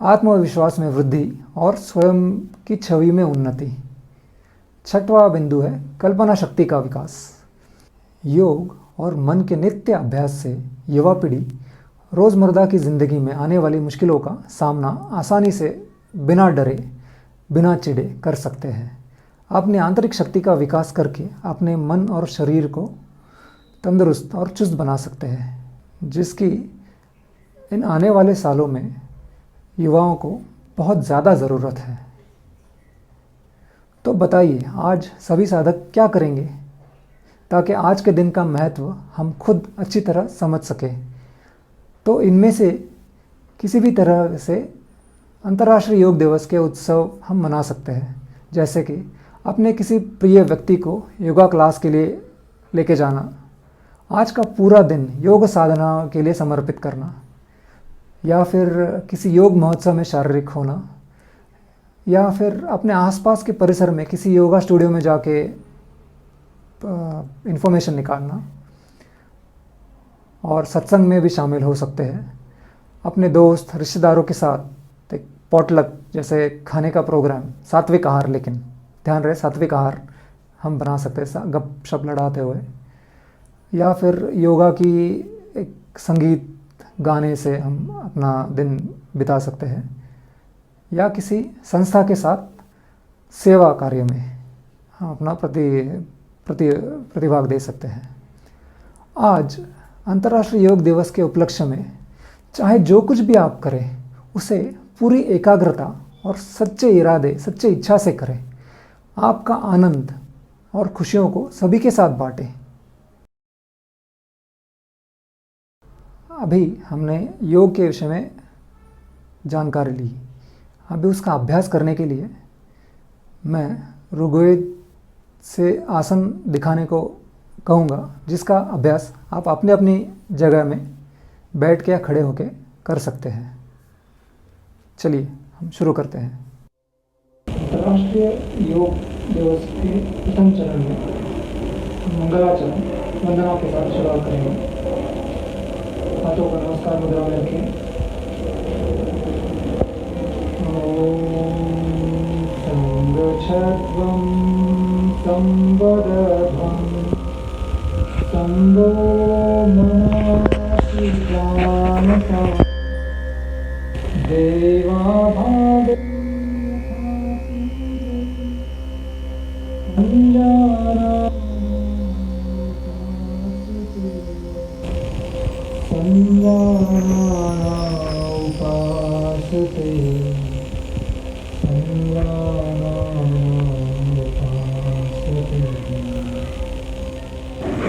आत्मविश्वास में वृद्धि और स्वयं की छवि में उन्नति। छठवां बिंदु है कल्पना शक्ति का विकास। योग और मन के नित्य अभ्यास से युवा पीढ़ी रोज़मर्रा की ज़िंदगी में आने वाली मुश्किलों का सामना आसानी से बिना डरे, बिना चिढ़े कर सकते हैं। अपनी आंतरिक शक्ति का विकास करके अपने मन और शरीर को तंदुरुस्त और चुस्त बना सकते हैं, जिसकी इन आने वाले सालों में युवाओं को बहुत ज़्यादा ज़रूरत है। तो बताइए आज सभी साधक क्या करेंगे ताकि आज के दिन का महत्व हम खुद अच्छी तरह समझ सकें। तो इनमें से किसी भी तरह से अंतर्राष्ट्रीय योग दिवस के उत्सव हम मना सकते हैं, जैसे कि अपने किसी प्रिय व्यक्ति को योगा क्लास के लिए लेके जाना, आज का पूरा दिन योग साधना के लिए समर्पित करना, या फिर किसी योग महोत्सव में शारीरिक होना, या फिर अपने आसपास के परिसर में किसी योगा स्टूडियो में जाके इन्फॉर्मेशन निकालना, और सत्संग में भी शामिल हो सकते हैं। अपने दोस्त रिश्तेदारों के साथ एक पॉटलक जैसे खाने का प्रोग्राम, सात्विक आहार, लेकिन ध्यान रहे सात्विक आहार हम बना सकते हैं गपशप लड़ाते हुए, या फिर योगा की एक संगीत गाने से हम अपना दिन बिता सकते हैं, या किसी संस्था के साथ सेवा कार्य में हम अपना प्रतिभाग दे सकते हैं। आज अंतर्राष्ट्रीय योग दिवस के उपलक्ष्य में चाहे जो कुछ भी आप करें उसे पूरी एकाग्रता और सच्चे इरादे, सच्चे इच्छा से करें। आपका आनंद और खुशियों को सभी के साथ बांटें। अभी हमने योग के विषय में जानकारी ली। अभी उसका अभ्यास करने के लिए मैं ऋग्वेद से आसन दिखाने को कहूँगा, जिसका अभ्यास आप अपने अपनी जगह में बैठ के या खड़े होके कर सकते हैं। चलिए हम शुरू करते हैं। अंतर्राष्ट्रीय योग दिवस के प्रथम चरण में मंगलाचरण वंदना के साथ शुरुआत करेंगे। हाथों को नमस्कार मुद्रा में रखें। संगच्छध्वं संवदध्वं संगो मनासि जानता देवाभावे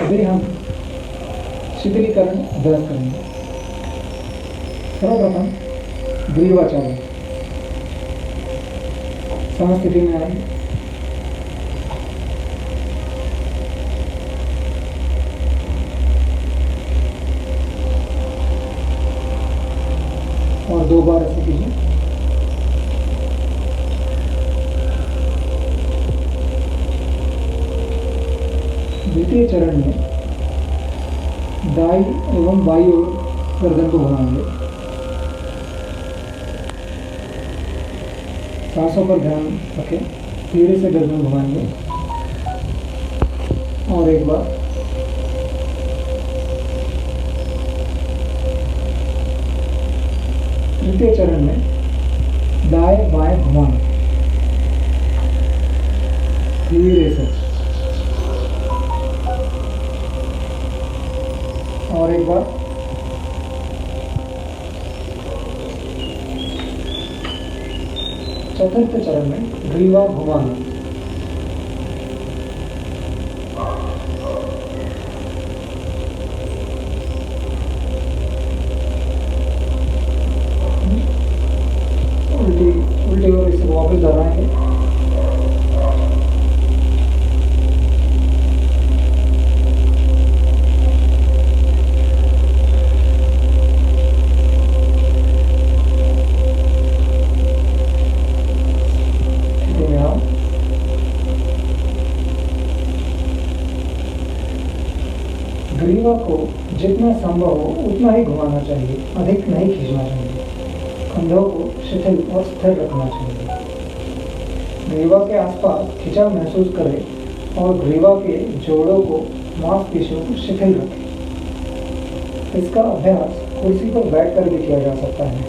अभी हम शीतलीकरण अभ्यास करेंगे। सर्वप्रथम ग्रीवाचारण समस्थिति में आएंगे। और 2 बार ऐसे कीजिए। द्वितीय चरण में दाई एवं बाई ओर गर्दन को घुमाएंगे। सांसों पर ध्यान रखें। धीरे से गर्दन घुमाएंगे। और एक बार। तृतीय चरण में दाएं बाएं घुमाना धीरे से। और एक बार। चतुर्थ चरण में ग्रीवा घुमाना उल्टी और इसे वापस दोहराएंगे। ग्रीवा को जितना संभव हो उतना ही घुमाना चाहिए, अधिक नहीं खींचना चाहिए। कंधों को शिथिल और स्थिर रखना चाहिए। ग्रीवा के आसपास खिंचाव महसूस करें और ग्रीवा के जोड़ों को मांसपेशियों को शिथिल रखें। इसका अभ्यास कुर्सी पर बैठकर भी किया जा सकता है।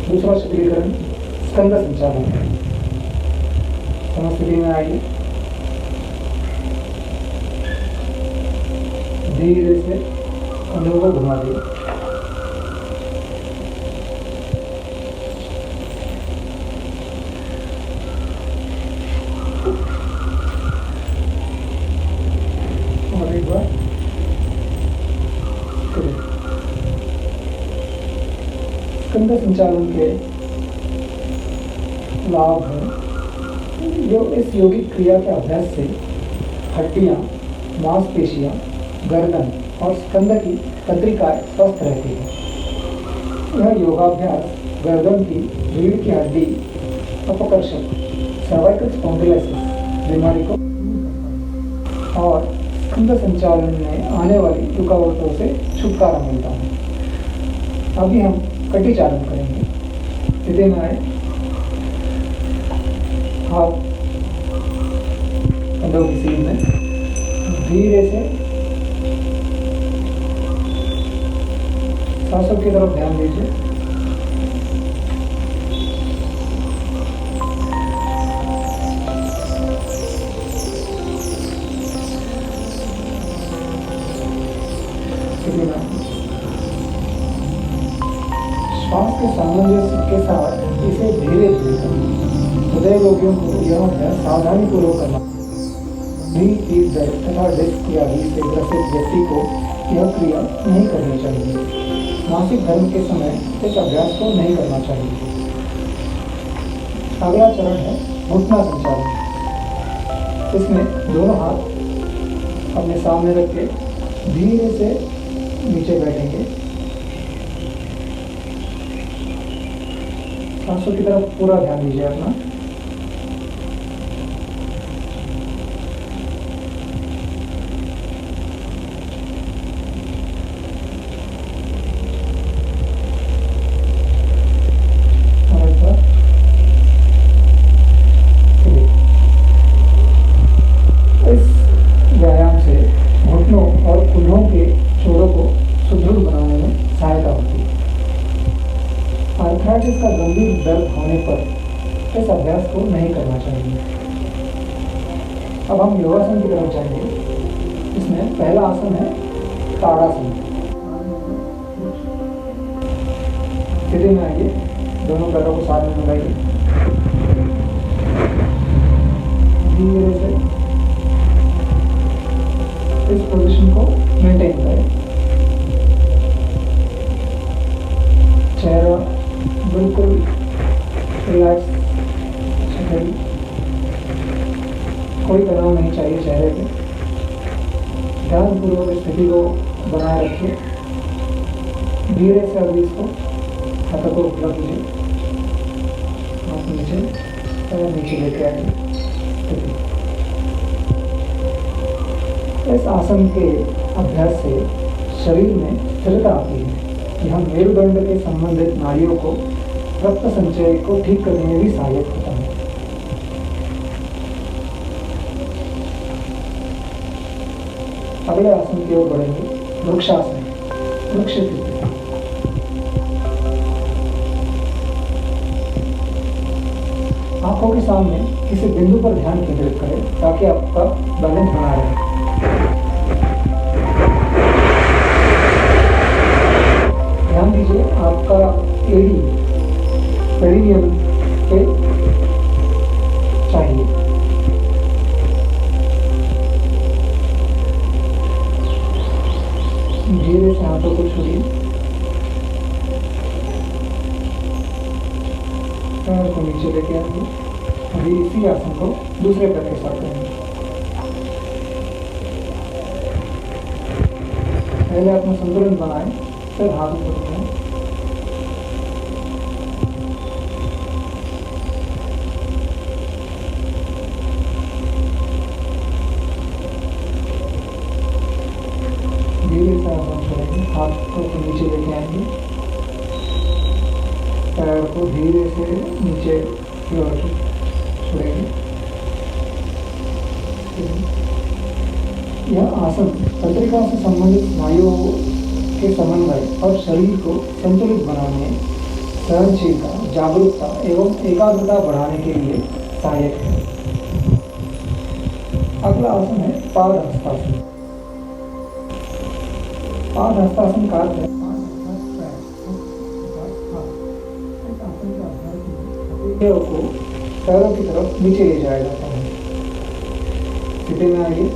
दूसरा शिथिलीकरण स्कंद संचालन है। समस्थिति में आइए। धीरे से कंधों को घुमा दिए। और एक बार। स्कंद संचालन के लाभ हैं। इस यौगिक क्रिया के अभ्यास से हड्डियां, मांसपेशियां, गर्दन और स्कंद की तंत्रिकाएं स्वस्थ रहती है। यह योगाभ्यास गर्दन की रीढ़ की हड्डी अपकर्षण सर्वाइकल स्पॉन्डिलोसिस बीमारी को और स्कंद संचालन में आने वाली रुकावटों से छुटकारा मिलता है। अभी हम कटी चालन करेंगे। सीधे में आए, हाथ कंधों की सीध में, धीरे से सांसों की तरफ ध्यान दीजिए। श्वास के सामंजस्य के साथ इसे धीरे धीरे करें। हृदय रोगियों को यह अभ्यास सावधानी पूर्वक करना। तीव्र दर्द तथा डिस्क या रीढ़ से ग्रसित व्यक्ति को यह क्रिया नहीं करनी चाहिए। मासिक धर्म के समय इस अभ्यास को नहीं करना चाहिए। अगला चरण है घुटना संचालन। इसमें दोनों हाथ अपने सामने रख के धीरे से नीचे बैठेंगे। सांसों की तरफ पूरा ध्यान दीजिए अपना। इस व्यायाम से घुटनों और कूल्हों के जोड़ों को सुदृढ़ बनाने में सहायता होती है। आर्थराइटिस का गंभीर दर्द होने पर इस अभ्यास को नहीं करना चाहिए। अब हम योगासन की तरफ जाएंगे। इसमें पहला आसन है ताड़ासन। सीधे में आइए, दोनों पैरों को साथ में मिलाइए। धीरे से इस पोजीशन को मेंटेन करें। चेहरा बिल्कुल रिलैक्स, कोई तनाव नहीं चाहिए चेहरे पे। ध्यानपूर्वक स्थिति को बनाए रखिए। धीरे से अभी इसको हाथों को ऊपर कीजिए, हाथ नीचे और नीचे लेके आइए। इस आसन के अभ्यास से शरीर में स्थिरता आती है। यह मेरुदंड के संबंधित नाड़ियों को, रक्त संचय को ठीक करने में भी सहायक होता है। अगले आसन की ओर बढ़ेंगे, वृक्षासन, वृक्ष स्थिति। आंखों के सामने किसी बिंदु पर ध्यान केंद्रित करें ताकि आपका बैलेंस बना रहे। ध्यान दीजिए आपका एडी पेरिनियम पे चाहिए। धीरे से हाथों को छोड़िए, पैर को नीचे लेके आइए। अभी इसी आसन को दूसरे पैर के साथ करेंगे। पहले अपना संतुलन बनाएं, फिर हाथ ऊपर उठाएं। धीरे से आसन छोड़ेंगे, हाथ को नीचे लेके आएंगे, पैर को धीरे से नीचे की ओर छोड़ेंगे। यह आसन तंत्रिका से संबंधित स्नायुओं के समन्वय और शरीर को संतुलित बनाने, सहनशीलता, जागरूकता एवं एकाग्रता बढ़ाने के लिए सहायक है। अगला आसन है पादहस्तासन। पादहस्तासन का अर्थ है पैरों को पैरों की तरफ नीचे ले जाया जाता है। सीधे में आइए,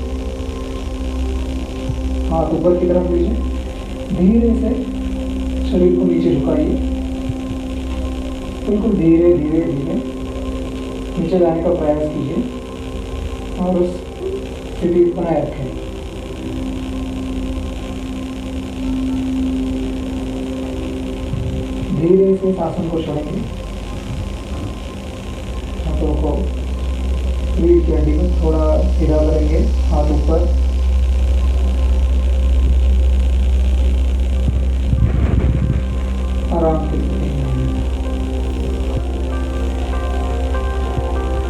हाथ ऊपर की तरफ लीजिए, धीरे से शरीर को नीचे झुकाइए, बिल्कुल धीरे धीरे धीरे नीचे जाने का प्रयास कीजिए और उस स्थिति बनाए रखें। धीरे से इस आसन को छोड़ेंगे, हाथों को रीढ़ की हड्डी को थोड़ा सीधा करेंगे, हाथ ऊपर, आराम से।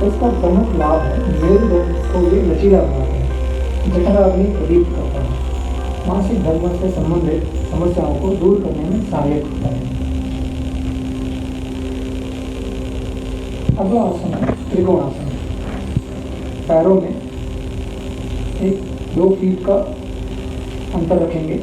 इसका प्रमुख लाभ है मेरुदंड को ये लचीला बनाता है, जठराग्नि प्रदीप्त करता है, मासिक धर्म से संबंधित समस्याओं को दूर करने में सहायक होता है। अगला आसन है त्रिकोणासन। पैरों में 1-2 फीट का अंतर रखेंगे।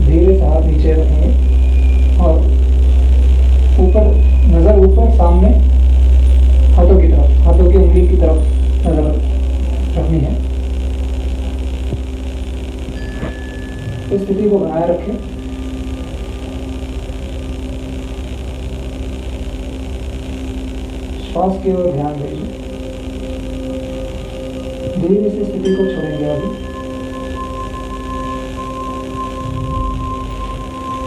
धीरे से हाथ नीचे रखेंगे और ऊपर नजर ऊपर सामने हाथों की तरफ, हाथों की उंगली की तरफ नजर रखनी है। इस स्थिति को बनाए रखें। श्वास की ओर ध्यान दीजिए। धीरे से स्थिति को छोड़ेंगे।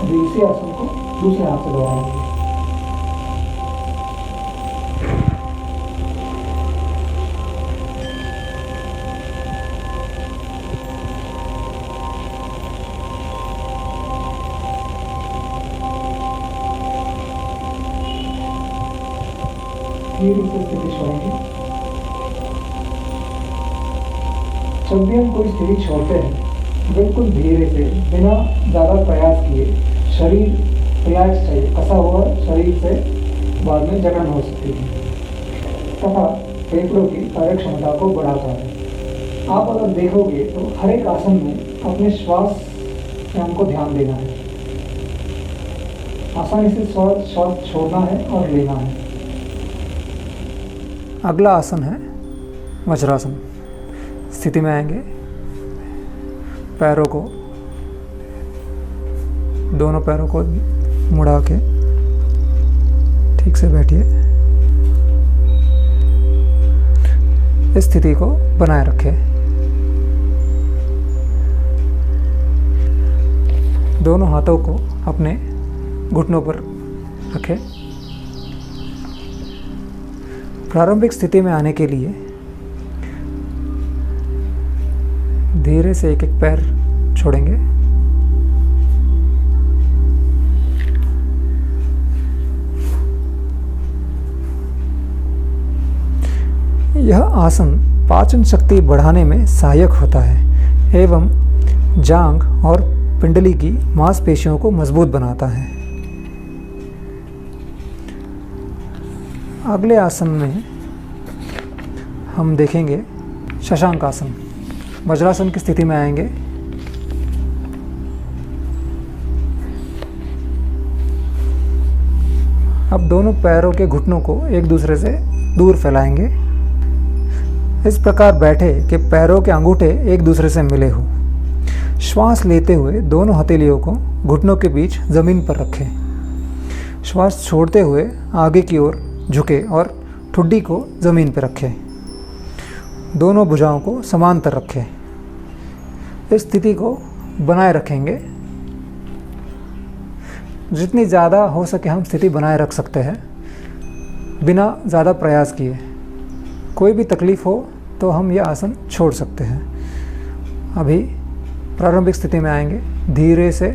अभी इसी आसन को दूसरे हाथ से दोहराएंगे। धीरे से स्थिति छोड़ेंगे। जब भी हम कोई स्थिति छोड़ते हैं, बिल्कुल धीरे से, बिना ज़्यादा प्रयास किए, शरीर रिलैक्स चाहिए। कसा हुआ शरीर से बाद में जकड़न हो सकती है तथा फेफड़ों की कार्य क्षमता को बढ़ाता है। आप अगर देखोगे तो हर एक आसन में अपने श्वास पे हमको ध्यान देना है। आसानी से श्वास छोड़ना है और लेना है। अगला आसन है वज्रासन। स्थिति में आएंगे, पैरों को, दोनों पैरों को मुड़ा के ठीक से बैठिए। इस स्थिति को बनाए रखें। दोनों हाथों को अपने घुटनों पर रखें। प्रारंभिक स्थिति में आने के लिए धीरे से एक एक पैर छोड़ेंगे। यह आसन पाचन शक्ति बढ़ाने में सहायक होता है एवं जांघ और पिंडली की मांसपेशियों को मजबूत बनाता है। अगले आसन में हम देखेंगे शशांक आसन। वज्रासन की स्थिति में आएंगे। अब दोनों पैरों के घुटनों को एक दूसरे से दूर फैलाएंगे। इस प्रकार बैठे कि पैरों के अंगूठे एक दूसरे से मिले हो। श्वास लेते हुए दोनों हथेलियों को घुटनों के बीच जमीन पर रखें। श्वास छोड़ते हुए आगे की ओर झुके और ठुड्डी को जमीन पर रखें। दोनों भुजाओं को समांतर रखें। इस स्थिति को बनाए रखेंगे। जितनी ज़्यादा हो सके हम स्थिति बनाए रख सकते हैं बिना ज़्यादा प्रयास किए। कोई भी तकलीफ़ हो तो हम यह आसन छोड़ सकते हैं। अभी प्रारंभिक स्थिति में आएंगे। धीरे से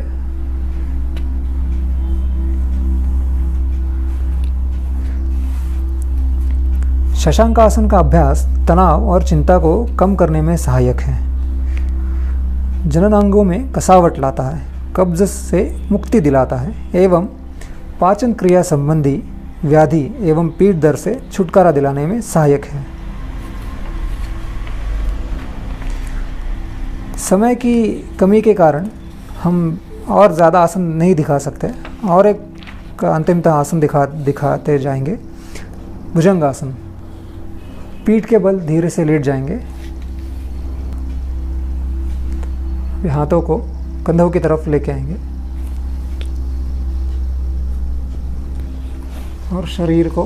शशांक आसन का अभ्यास तनाव और चिंता को कम करने में सहायक है। जननांगों में कसावट लाता है, कब्ज से मुक्ति दिलाता है एवं पाचन क्रिया संबंधी व्याधि एवं पीठ दर्द से छुटकारा दिलाने में सहायक है। समय की कमी के कारण हम और ज़्यादा आसन नहीं दिखा सकते और एक अंतिमतः आसन दिखाते जाएंगे। भुजंग आसन। पीठ के बल धीरे से लेट जाएंगे। हाथों को कंधों की तरफ लेके आएंगे और शरीर को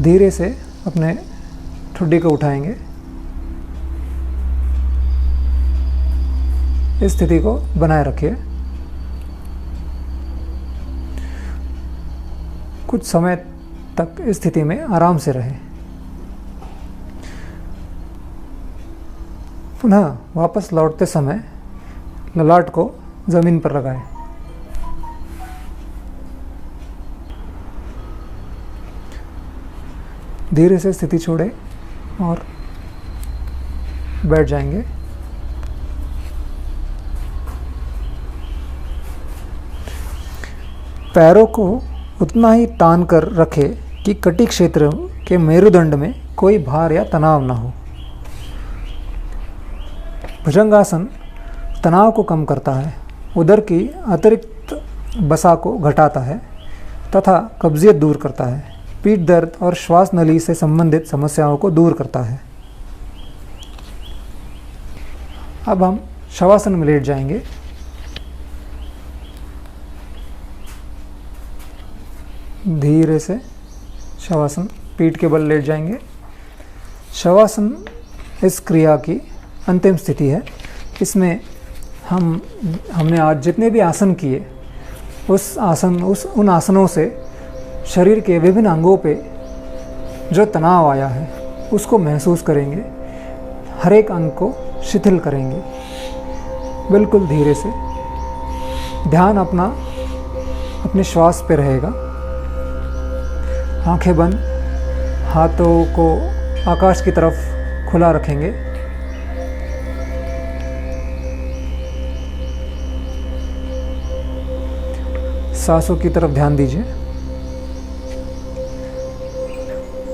धीरे से अपने ठुड्डी को उठाएंगे। इस स्थिति को बनाए रखिए। कुछ समय तक इस स्थिति में आराम से रहें। पुनः वापस लौटते समय ललाट को जमीन पर लगाएं। धीरे से स्थिति छोड़ें और बैठ जाएंगे। पैरों को उतना ही तान कर रखें कि कटी क्षेत्र के मेरुदंड में कोई भार या तनाव न हो। भुजंगासन तनाव को कम करता है, उदर की अतिरिक्त बसा को घटाता है तथा कब्जियत दूर करता है। पीठ दर्द और श्वास नली से संबंधित समस्याओं को दूर करता है। अब हम शवासन में लेट जाएंगे। धीरे से शवासन, पीठ के बल लेट जाएंगे। शवासन इस क्रिया की अंतिम स्थिति है। इसमें हमने आज जितने भी आसन किए उन आसनों से शरीर के विभिन्न अंगों पे जो तनाव आया है उसको महसूस करेंगे। हर एक अंग को शिथिल करेंगे। बिल्कुल धीरे से ध्यान अपने श्वास पे रहेगा। आंखें बंद, हाथों को आकाश की तरफ खुला रखेंगे। सांसों की तरफ ध्यान दीजिए।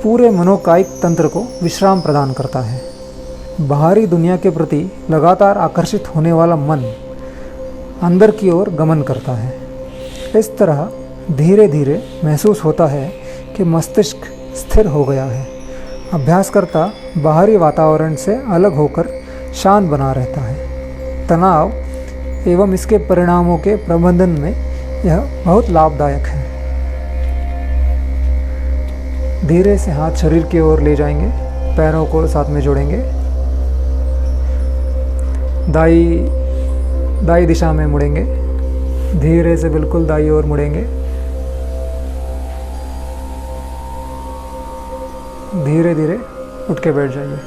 पूरे मनोकायिक तंत्र को विश्राम प्रदान करता है। बाहरी दुनिया के प्रति लगातार आकर्षित होने वाला मन अंदर की ओर गमन करता है। इस तरह धीरे धीरे महसूस होता है कि मस्तिष्क स्थिर हो गया है। अभ्यासकर्ता बाहरी वातावरण से अलग होकर शांत बना रहता है। तनाव एवं इसके परिणामों के प्रबंधन में यह बहुत लाभदायक है। धीरे से हाथ शरीर की ओर ले जाएंगे। पैरों को साथ में जोड़ेंगे। दाई दिशा में मुड़ेंगे। धीरे से बिल्कुल दाई ओर मुड़ेंगे। धीरे धीरे उठ के बैठ जाइए।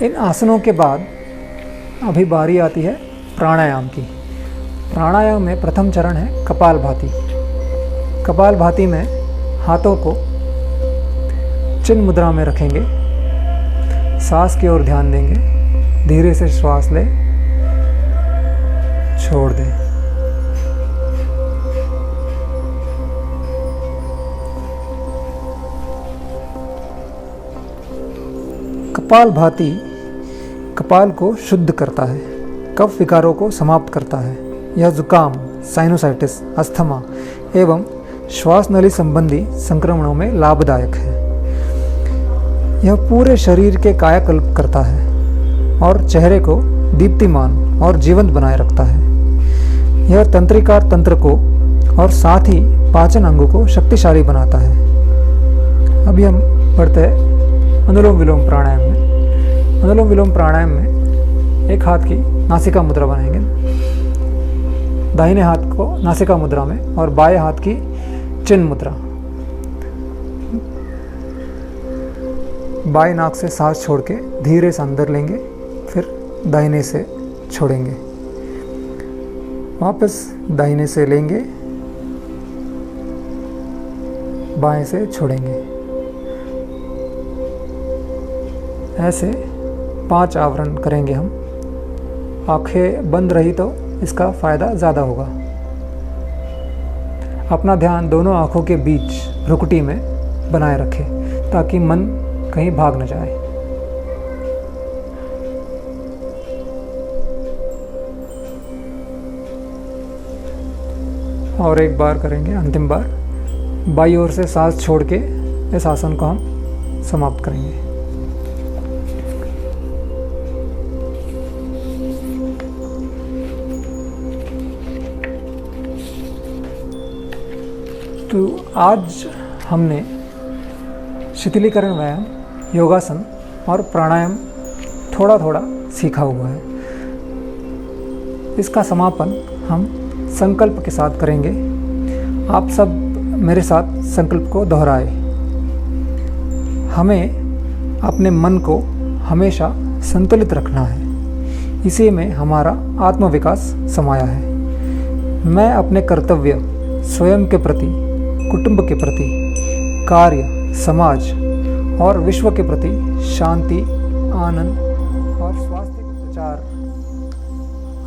इन आसनों के बाद अभी बारी आती है प्राणायाम की। प्राणायाम में प्रथम चरण है कपालभाति। कपालभाति में हाथों को चिन्ह मुद्रा में रखेंगे, सांस की ओर ध्यान देंगे, धीरे से श्वास लें, छोड़ दें। कपालभाति कपाल को शुद्ध करता है, कफ विकारों को समाप्त करता है। यह जुकाम, साइनोसाइटिस, अस्थमा एवं श्वास नली संबंधी संक्रमणों में लाभदायक है। यह पूरे शरीर के कायाकल्प करता है और चेहरे को दीप्तिमान और जीवंत बनाए रखता है। यह तंत्रिकार तंत्र को और साथ ही पाचन अंगों को शक्तिशाली बनाता है। अभी हम पढ़ते हैं अनुलोम विलोम प्राणायाम में। अनुलोम विलोम प्राणायाम में एक हाथ की नासिका मुद्रा बनाएंगे, दाहिने हाथ को नासिका मुद्रा में और बाएं हाथ की चिन्ह मुद्रा। बाएं नाक से सांस छोड़ के धीरे से अंदर लेंगे, फिर दाहिने से छोड़ेंगे, वापस दाहिने से लेंगे, बाएं से छोड़ेंगे। ऐसे 5 आवरण करेंगे हम। आंखें बंद रही तो इसका फ़ायदा ज़्यादा होगा। अपना ध्यान दोनों आँखों के बीच भ्रुकुटी में बनाए रखें ताकि मन कहीं भाग न जाए। और एक बार करेंगे, अंतिम बार। बाईं ओर से सांस छोड़ के इस आसन को हम समाप्त करेंगे। तो आज हमने शिथिलीकरण व्यायाम, योगासन और प्राणायाम थोड़ा थोड़ा सीखा हुआ है। इसका समापन हम संकल्प के साथ करेंगे। आप सब मेरे साथ संकल्प को दोहराए। हमें अपने मन को हमेशा संतुलित रखना है। इसी में हमारा आत्मविकास समाया है। मैं अपने कर्तव्य स्वयं के प्रति, कुटुंब के प्रति, कार्य, समाज और विश्व के प्रति शांति, आनंद और स्वास्थ्य के प्रचार।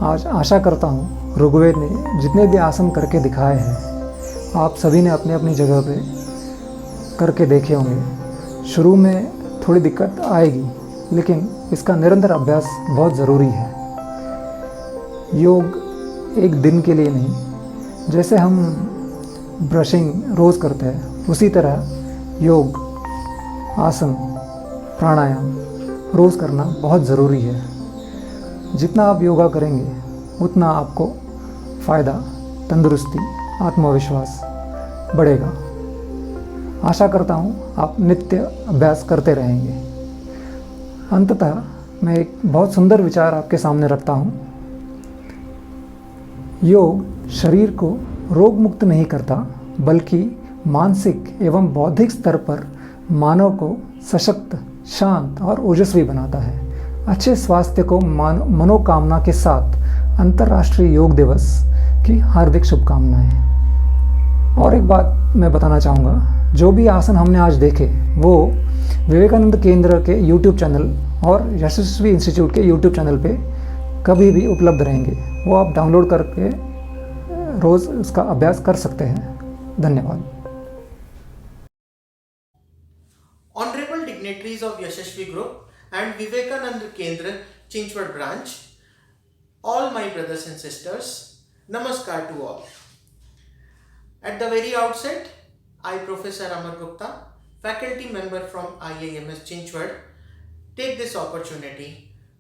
आज आशा करता हूँ ऋग्वेद ने जितने भी आसन करके दिखाए हैं, आप सभी ने अपनी अपनी जगह पे करके देखे होंगे। शुरू में थोड़ी दिक्कत आएगी, लेकिन इसका निरंतर अभ्यास बहुत ज़रूरी है। योग एक दिन के लिए नहीं, जैसे हम ब्रशिंग रोज़ करते हैं, उसी तरह योग, आसन, प्राणायाम रोज़ करना बहुत ज़रूरी है। जितना आप योगा करेंगे उतना आपको फ़ायदा, तंदुरुस्ती, आत्मविश्वास बढ़ेगा। आशा करता हूँ आप नित्य अभ्यास करते रहेंगे। अंततः मैं एक बहुत सुंदर विचार आपके सामने रखता हूँ। योग शरीर को रोग मुक्त नहीं करता, बल्कि मानसिक एवं बौद्धिक स्तर पर मानव को सशक्त, शांत और ओजस्वी बनाता है। अच्छे स्वास्थ्य को मनोकामना के साथ अंतर्राष्ट्रीय योग दिवस की हार्दिक शुभकामनाएं। और एक बात मैं बताना चाहूँगा, जो भी आसन हमने आज देखे वो विवेकानंद केंद्र के YouTube चैनल और यशस्वी इंस्टीट्यूट के YouTube चैनल पे कभी भी उपलब्ध रहेंगे। वो आप डाउनलोड करके रोज़ उसका अभ्यास कर सकते हैं। धन्यवाद। Honorable dignitaries of Yashasvi Group and Vivekananda Kendra, Chinchwad branch, all my brothers and sisters, namaskar to all. At the very outset, I, Professor Amar Gupta, faculty member from IIMS Chinchwad, take this opportunity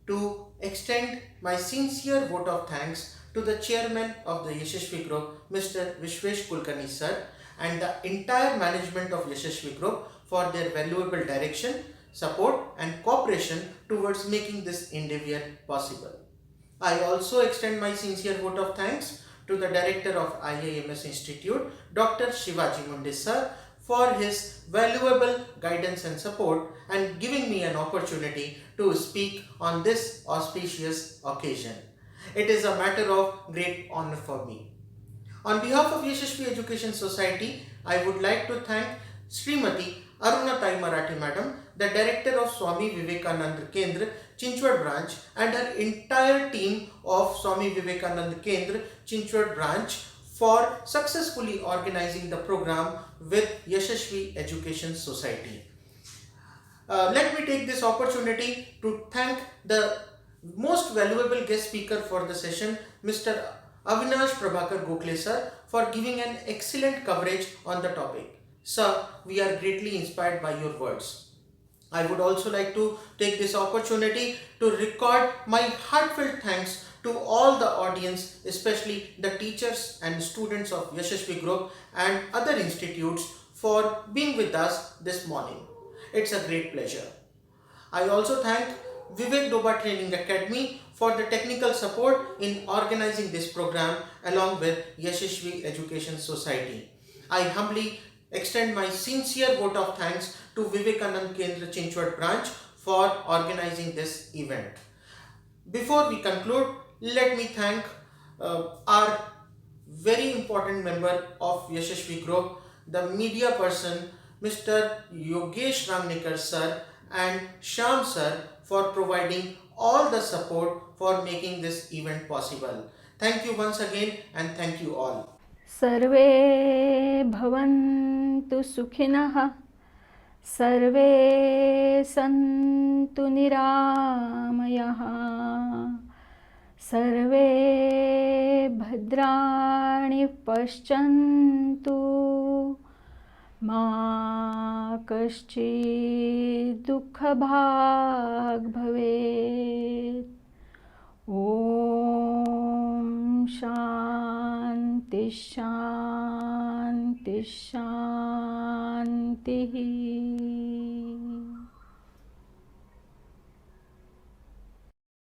to extend my sincere vote of thanks to the chairman of the Yashasvi Group, Mr. Vishwesh Kulkarni sir, and the entire management of Yashasvi Group for their valuable direction, support and cooperation towards making this endeavor possible. I also extend my sincere vote of thanks to the director of IIMS Institute, Dr. Shivaji Munde sir, for his valuable guidance and support and giving me an opportunity to speak on this auspicious occasion. It is a matter of great honor for me. On behalf of Yashasvi Education Society, I would like to thank Srimati Arunatai Marathi Madam, the Director of Swami Vivekananda Kendra, Chinchwad Branch, and her entire team of Swami Vivekananda Kendra, Chinchwad Branch, for successfully organizing the program with Yashasvi Education Society. Let me take this opportunity to thank the most valuable guest speaker for the session, Mr. Avinash Prabhakar Gokhale sir, for giving an excellent coverage on the topic. Sir, we are greatly inspired by your words. I would also like to take this opportunity to record my heartfelt thanks to all the audience, especially the teachers and students of Yashasvi Group and other institutes, for being with us this morning. It's a great pleasure. I also thank Vivek Doba Training Academy for the technical support in organizing this program along with Yashasvi Education Society. I humbly extend my sincere vote of thanks to Vivekanand Kendra Chinchwad Branch for organizing this event. Before we conclude, let me thank our very important member of Yashasvi Group, the media person, Mr. Yogesh Ramnikar sir and Sham sir, for providing all the support for making this event possible. Thank you once again and thank you all. सर्वे भवन्तु सुखिनः, सर्वे सन्तु निरामयाः, सर्वे भद्राणि पश्यन्तु, मा कश्चित् दुःखभाग् भवेत्. ॐ शान्ति शान्ति शान्तिः.